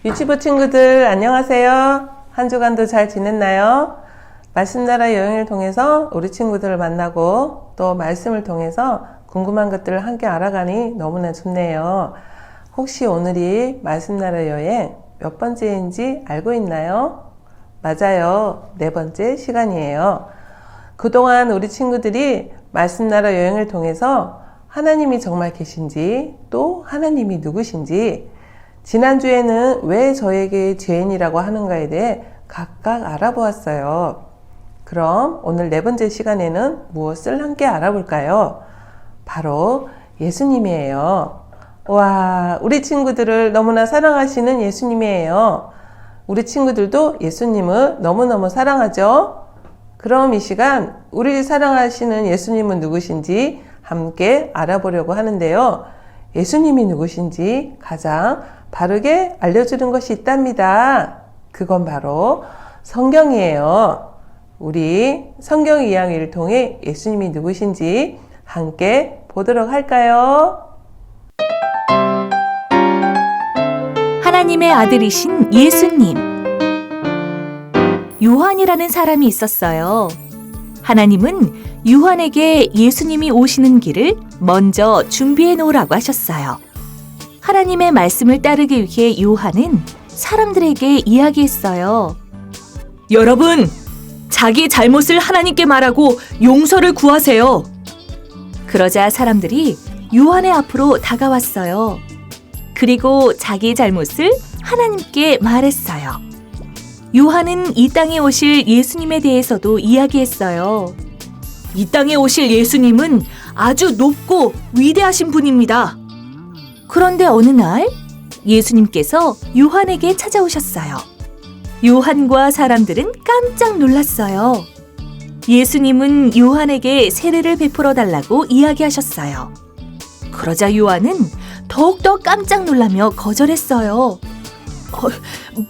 유치부 친구들 안녕하세요. 한 주간도 잘 지냈나요? 말씀나라 여행을 통해서 우리 친구들을 만나고 또 말씀을 통해서 궁금한 것들을 함께 알아가니 너무나 좋네요. 혹시 오늘이 말씀나라 여행 몇 번째인지 알고 있나요? 맞아요. 4번째 시간이에요. 그동안 우리 친구들이 말씀나라 여행을 통해서 하나님이 정말 계신지 또 하나님이 누구신지 지난주에는 왜 저에게 죄인이라고 하는가에 대해 각각 알아보았어요. 그럼 오늘 4번째 시간에는 무엇을 함께 알아볼까요? 바로 예수님이에요. 와, 우리 친구들을 너무나 사랑하시는 예수님이에요. 우리 친구들도 예수님을 너무너무 사랑하죠? 그럼 이 시간 우리 사랑하시는 예수님은 누구신지 함께 알아보려고 하는데요. 예수님이 누구신지 가장 바르게 알려주는 것이 있답니다. 그건 바로 성경이에요. 우리 성경 이야기를 통해 예수님이 누구신지 함께 보도록 할까요? 하나님의 아들이신 예수님. 요한이라는 사람이 있었어요. 하나님은 요한에게 예수님이 오시는 길을 먼저 준비해 놓으라고 하셨어요. 하나님의 말씀을 따르기 위해 요한은 사람들에게 이야기했어요. 여러분, 자기 잘못을 하나님께 말하고 용서를 구하세요. 그러자 사람들이 요한의 앞으로 다가왔어요. 그리고 자기 잘못을 하나님께 말했어요. 요한은 이 땅에 오실 예수님에 대해서도 이야기했어요. 이 땅에 오실 예수님은 아주 높고 위대하신 분입니다. 그런데 어느 날 예수님께서 요한에게 찾아오셨어요. 요한과 사람들은 깜짝 놀랐어요. 예수님은 요한에게 세례를 베풀어 달라고 이야기하셨어요. 그러자 요한은 더욱더 깜짝 놀라며 거절했어요.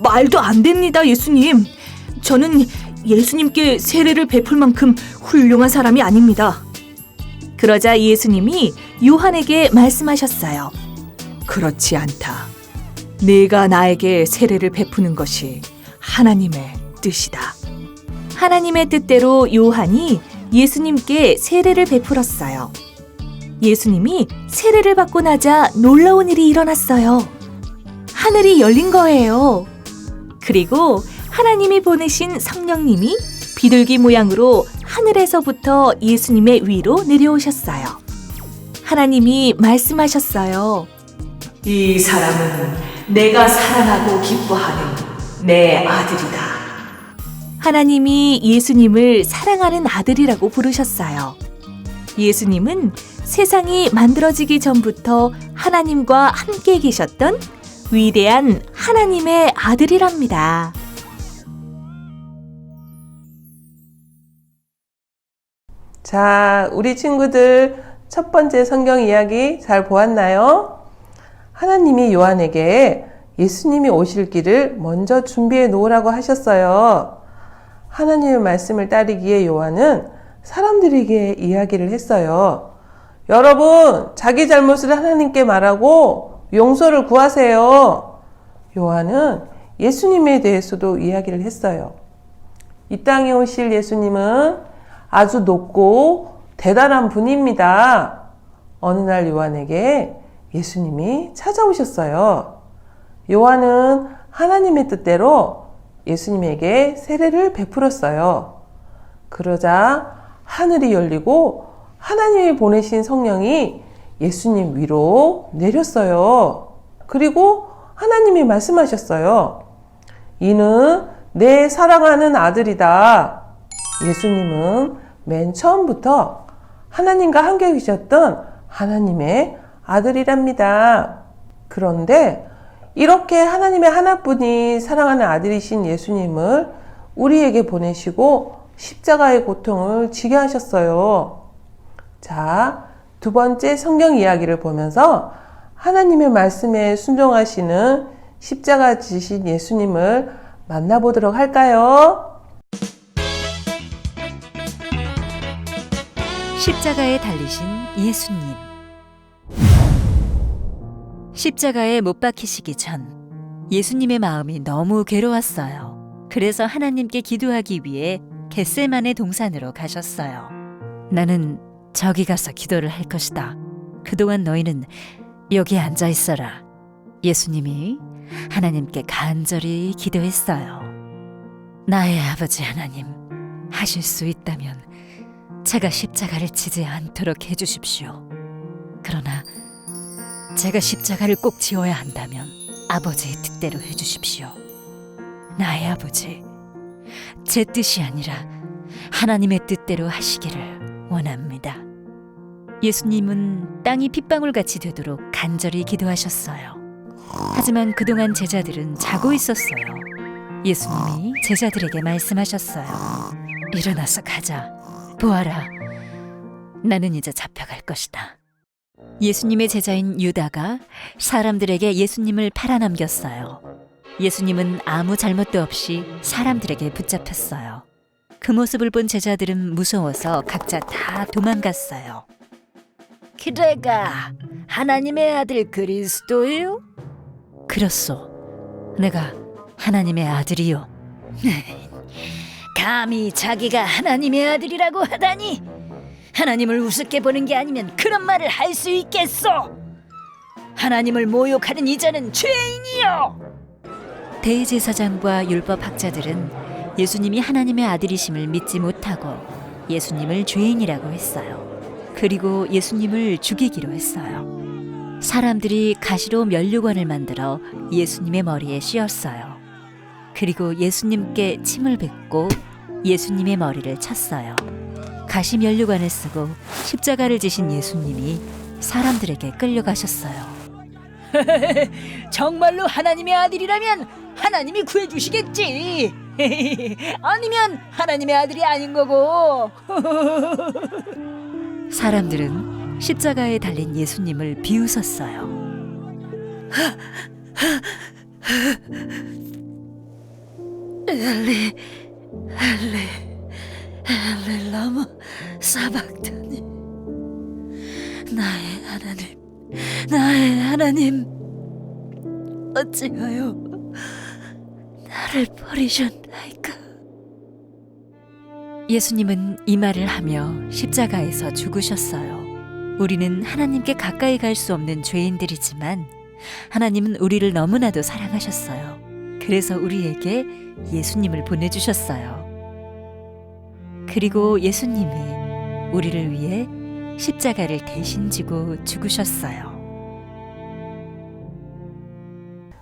말도 안 됩니다, 예수님. 저는 예수님께 세례를 베풀 만큼 훌륭한 사람이 아닙니다. 그러자 예수님이 요한에게 말씀하셨어요. 그렇지 않다. 네가 나에게 세례를 베푸는 것이 하나님의 뜻이다. 하나님의 뜻대로 요한이 예수님께 세례를 베풀었어요. 예수님이 세례를 받고 나자 놀라운 일이 일어났어요. 하늘이 열린 거예요. 그리고 하나님이 보내신 성령님이 비둘기 모양으로 하늘에서부터 예수님의 위로 내려오셨어요. 하나님이 말씀하셨어요. 이 사람은 내가 사랑하고 기뻐하는 내 아들이다. 하나님이 예수님을 사랑하는 아들이라고 부르셨어요. 예수님은 세상이 만들어지기 전부터 하나님과 함께 계셨던 위대한 하나님의 아들이랍니다. 자, 우리 친구들 첫 번째 성경 이야기 잘 보았나요? 하나님이 요한에게 예수님이 오실 길을 먼저 준비해 놓으라고 하셨어요. 하나님의 말씀을 따르기에 요한은 사람들에게 이야기를 했어요. 여러분, 자기 잘못을 하나님께 말하고 용서를 구하세요. 요한은 예수님에 대해서도 이야기를 했어요. 이 땅에 오실 예수님은 아주 높고 대단한 분입니다. 어느 날 요한에게 예수님이 찾아오셨어요. 요한은 하나님의 뜻대로 예수님에게 세례를 베풀었어요. 그러자 하늘이 열리고 하나님이 보내신 성령이 예수님 위로 내렸어요. 그리고 하나님이 말씀하셨어요. 이는 내 사랑하는 아들이다. 예수님은 맨 처음부터 하나님과 함께 계셨던 하나님의 아들이랍니다. 그런데 이렇게 하나님의 하나뿐이 사랑하는 아들이신 예수님을 우리에게 보내시고 십자가의 고통을 지게 하셨어요. 자, 두 번째 성경 이야기를 보면서 하나님의 말씀에 순종하시는 십자가 지신 예수님을 만나보도록 할까요? 십자가에 달리신 예수님. 십자가에 못 박히시기 전 예수님의 마음이 너무 괴로웠어요. 그래서 하나님께 기도하기 위해 겟세마네 동산으로 가셨어요. 나는 저기 가서 기도를 할 것이다. 그동안 너희는 여기 앉아 있어라. 예수님이 하나님께 간절히 기도했어요. 나의 아버지 하나님, 하실 수 있다면 제가 십자가를 지지 않도록 해주십시오. 그러나 제가 십자가를 꼭 지어야 한다면 아버지의 뜻대로 해주십시오. 나의 아버지, 제 뜻이 아니라 하나님의 뜻대로 하시기를 원합니다. 예수님은 땅이 핏방울같이 되도록 간절히 기도하셨어요. 하지만 그동안 제자들은 자고 있었어요. 예수님이 제자들에게 말씀하셨어요. 일어나서 가자. 보아라, 나는 이제 잡혀갈 것이다. 예수님의 제자인 유다가 사람들에게 예수님을 팔아넘겼어요. 예수님은 아무 잘못도 없이 사람들에게 붙잡혔어요. 그 모습을 본 제자들은 무서워서 각자 다 도망갔어요. 그대가 하나님의 아들 그리스도요? 그렇소. 내가 하나님의 아들이요. 감히 자기가 하나님의 아들이라고 하다니. 하나님을 우습게 보는 게 아니면 그런 말을 할 수 있겠소? 하나님을 모욕하는 이자는 죄인이요. 대제사장과 율법학자들은 예수님이 하나님의 아들이심을 믿지 못하고 예수님을 죄인이라고 했어요. 그리고 예수님을 죽이기로 했어요. 사람들이 가시로 면류관을 만들어 예수님의 머리에 씌웠어요. 그리고 예수님께 침을 뱉고 예수님의 머리를 쳤어요. 가시 면류관을 쓰고 십자가를 지신 예수님이 사람들에게 끌려가셨어요. 정말로 하나님의 아들이라면 하나님이 구해주시겠지. 아니면 하나님의 아들이 아닌 거고. 사람들은 십자가에 달린 예수님을 비웃었어요. 엘리, 엘리 라마 사박타니. 나의 하나님, 어찌하여 나를 버리셨나이까? 예수님은 이 말을 하며 십자가에서 죽으셨어요. 우리는 하나님께 가까이 갈 수 없는 죄인들이지만 하나님은 우리를 너무나도 사랑하셨어요. 그래서 우리에게 예수님을 보내주셨어요. 그리고 예수님이 우리를 위해 십자가를 대신 지고 죽으셨어요.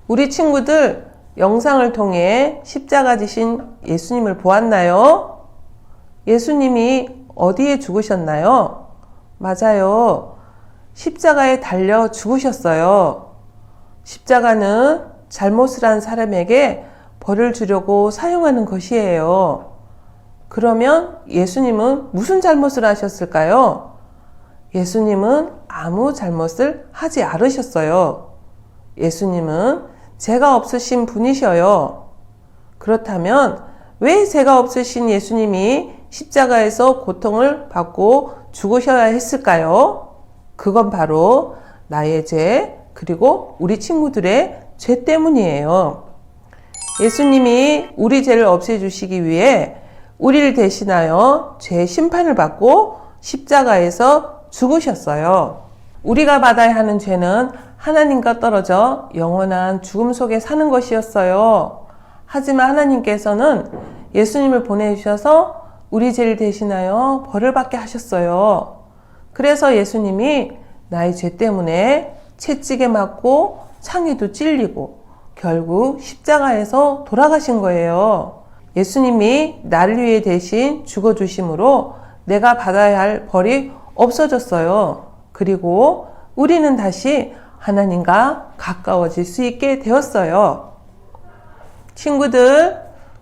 우리 친구들 영상을 통해 십자가 지신 예수님을 보았나요? 예수님이 어디에 죽으셨나요? 맞아요. 십자가에 달려 죽으셨어요. 십자가는 잘못을 한 사람에게 벌을 주려고 사용하는 것이에요. 그러면 예수님은 무슨 잘못을 하셨을까요? 예수님은 아무 잘못을 하지 않으셨어요. 예수님은 죄가 없으신 분이셔요. 그렇다면 왜 죄가 없으신 예수님이 십자가에서 고통을 받고 죽으셔야 했을까요? 그건 바로 나의 죄, 그리고 우리 친구들의 죄 때문이에요. 예수님이 우리 죄를 없애주시기 위해 우리를 대신하여 죄 심판을 받고 십자가에서 죽으셨어요. 우리가 받아야 하는 죄는 하나님과 떨어져 영원한 죽음 속에 사는 것이었어요. 하지만 하나님께서는 예수님을 보내주셔서 우리 죄를 대신하여 벌을 받게 하셨어요. 그래서 예수님이 나의 죄 때문에 채찍에 맞고 창에도 찔리고 결국 십자가에서 돌아가신 거예요. 예수님이 나를 위해 대신 죽어주심으로 내가 받아야 할 벌이 없어졌어요. 그리고 우리는 다시 하나님과 가까워질 수 있게 되었어요. 친구들,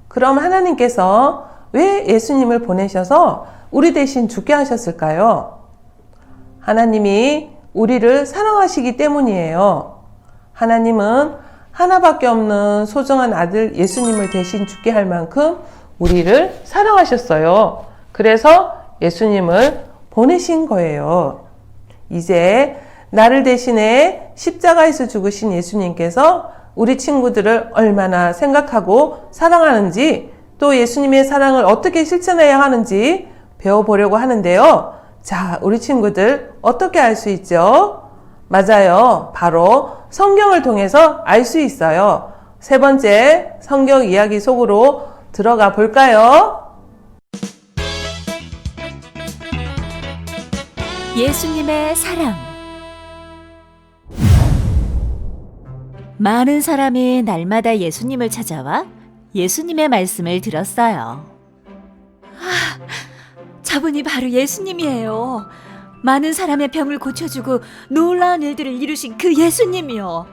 그럼 하나님께서 왜 예수님을 보내셔서 우리 대신 죽게 하셨을까요? 하나님이 우리를 사랑하시기 때문이에요. 하나님은 하나밖에 없는 소중한 아들 예수님을 대신 죽게 할 만큼 우리를 사랑하셨어요. 그래서 예수님을 보내신 거예요. 이제 나를 대신해 십자가에서 죽으신 예수님께서 우리 친구들을 얼마나 생각하고 사랑하는지, 또 예수님의 사랑을 어떻게 실천해야 하는지 배워보려고 하는데요. 자, 우리 친구들 어떻게 알 수 있죠? 맞아요. 바로 성경을 통해서 알 수 있어요. 세 번째 성경 이야기 속으로 들어가 볼까요? 예수님의 사랑. 많은 사람이 날마다 예수님을 찾아와 예수님의 말씀을 들었어요. 저분이 바로 예수님이에요. 많은 사람의 병을 고쳐주고 놀라운 일들을 이루신 그 예수님이요.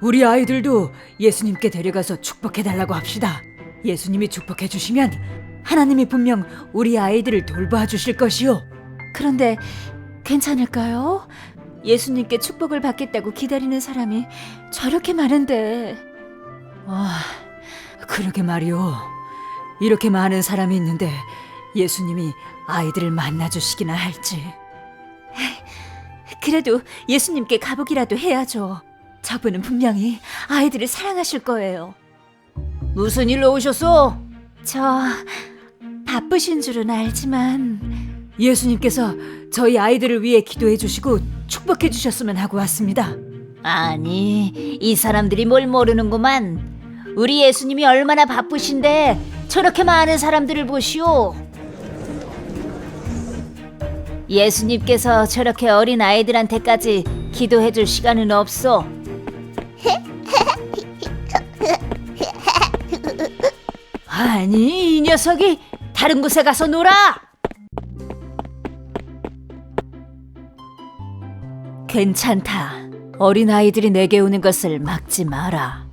우리 아이들도 예수님께 데려가서 축복해달라고 합시다. 예수님이 축복해 주시면 하나님이 분명 우리 아이들을 돌봐 주실 것이요. 그런데 괜찮을까요? 예수님께 축복을 받겠다고 기다리는 사람이 저렇게 많은데. 그러게 말이요. 이렇게 많은 사람이 있는데 예수님이 아이들을 만나주시기나 할지. 그래도 예수님께 가보기라도 해야죠. 저분은 분명히 아이들을 사랑하실 거예요. 무슨 일로 오셨어? 저 바쁘신 줄은 알지만 예수님께서 저희 아이들을 위해 기도해 주시고 축복해 주셨으면 하고 왔습니다. 아니, 이 사람들이 뭘 모르는구만. 우리 예수님이 얼마나 바쁘신데 저렇게 많은 사람들을 보시오. 예수님께서 저렇게 어린 아이들한테까지 기도해 줄 시간은 없어. 아니, 이 녀석이 다른 곳에 가서 놀아. 괜찮다. 어린아이들이 내게 오는 것을 막지 마라.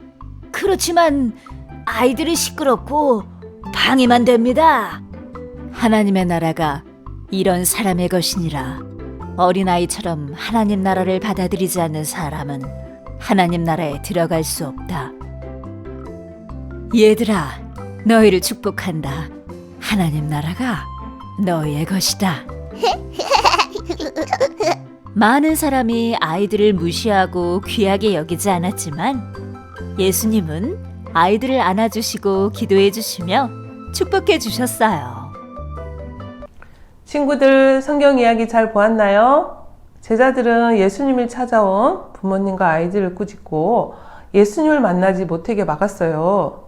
그렇지만 아이들이 시끄럽고 방해만 됩니다. 하나님의 나라가 이런 사람의 것이니라. 어린아이처럼 하나님 나라를 받아들이지 않는 사람은 하나님 나라에 들어갈 수 없다. 얘들아, 너희를 축복한다. 하나님 나라가 너희의 것이다. 많은 사람이 아이들을 무시하고 귀하게 여기지 않았지만 예수님은 아이들을 안아주시고 기도해 주시며 축복해 주셨어요. 친구들 성경 이야기 잘 보았나요? 제자들은 예수님을 찾아온 부모님과 아이들을 꾸짖고 예수님을 만나지 못하게 막았어요.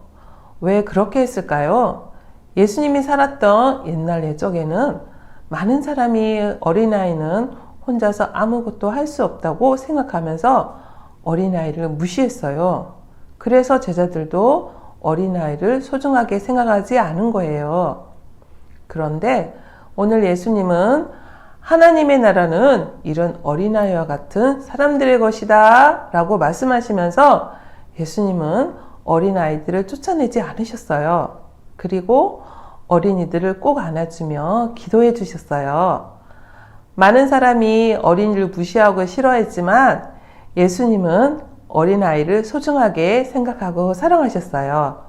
왜 그렇게 했을까요? 예수님이 살았던 옛날 옛적에는 많은 사람이 어린아이는 혼자서 아무것도 할 수 없다고 생각하면서 어린아이를 무시했어요. 그래서 제자들도 어린아이를 소중하게 생각하지 않은 거예요. 그런데 오늘 예수님은 하나님의 나라는 이런 어린아이와 같은 사람들의 것이다 라고 말씀하시면서 예수님은 어린아이들을 쫓아내지 않으셨어요. 그리고 어린이들을 꼭 안아주며 기도해 주셨어요. 많은 사람이 어린이를 무시하고 싫어했지만 예수님은 어린아이를 소중하게 생각하고 사랑하셨어요.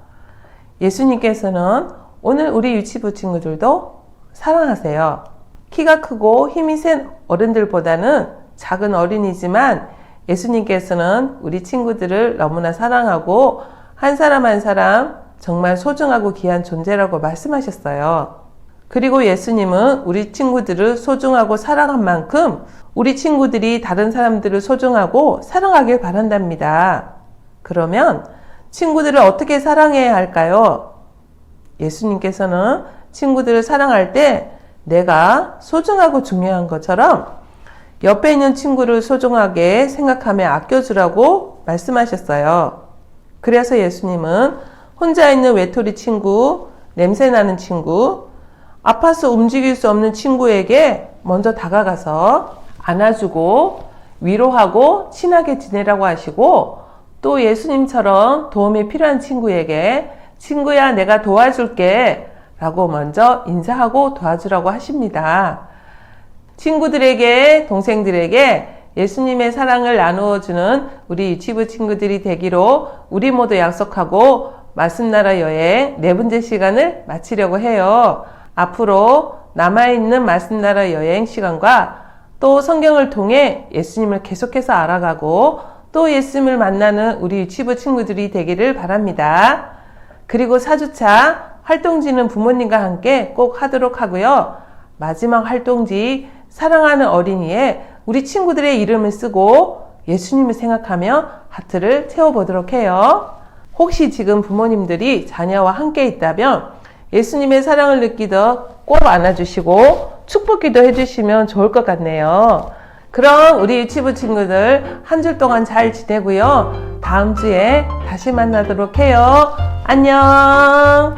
예수님께서는 오늘 우리 유치부 친구들도 사랑하세요. 키가 크고 힘이 센 어른들보다는 작은 어린이지만 예수님께서는 우리 친구들을 너무나 사랑하고 한 사람 한 사람 정말 소중하고 귀한 존재라고 말씀하셨어요. 그리고 예수님은 우리 친구들을 소중하고 사랑한 만큼 우리 친구들이 다른 사람들을 소중하고 사랑하길 바란답니다. 그러면 친구들을 어떻게 사랑해야 할까요? 예수님께서는 친구들을 사랑할 때 내가 소중하고 중요한 것처럼 옆에 있는 친구를 소중하게 생각하며 아껴주라고 말씀하셨어요. 그래서 예수님은 혼자 있는 외톨이 친구, 냄새나는 친구, 아파서 움직일 수 없는 친구에게 먼저 다가가서 안아주고 위로하고 친하게 지내라고 하시고, 또 예수님처럼 도움이 필요한 친구에게 친구야 내가 도와줄게 라고 먼저 인사하고 도와주라고 하십니다. 친구들에게, 동생들에게 예수님의 사랑을 나누어주는 우리 유치부 친구들이 되기로 우리 모두 약속하고 말씀나라 여행 4번째 시간을 마치려고 해요. 앞으로 남아있는 말씀나라 여행 시간과 또 성경을 통해 예수님을 계속해서 알아가고 또 예수님을 만나는 우리 유치부 친구들이 되기를 바랍니다. 그리고 4주차 활동지는 부모님과 함께 꼭 하도록 하고요. 마지막 활동지 사랑하는 어린이에 우리 친구들의 이름을 쓰고 예수님을 생각하며 하트를 채워보도록 해요. 혹시 지금 부모님들이 자녀와 함께 있다면 예수님의 사랑을 느끼도록 꼭 안아주시고 축복기도 해주시면 좋을 것 같네요. 그럼 우리 유치부 친구들 한 주 동안 잘 지내고요. 다음 주에 다시 만나도록 해요. 안녕.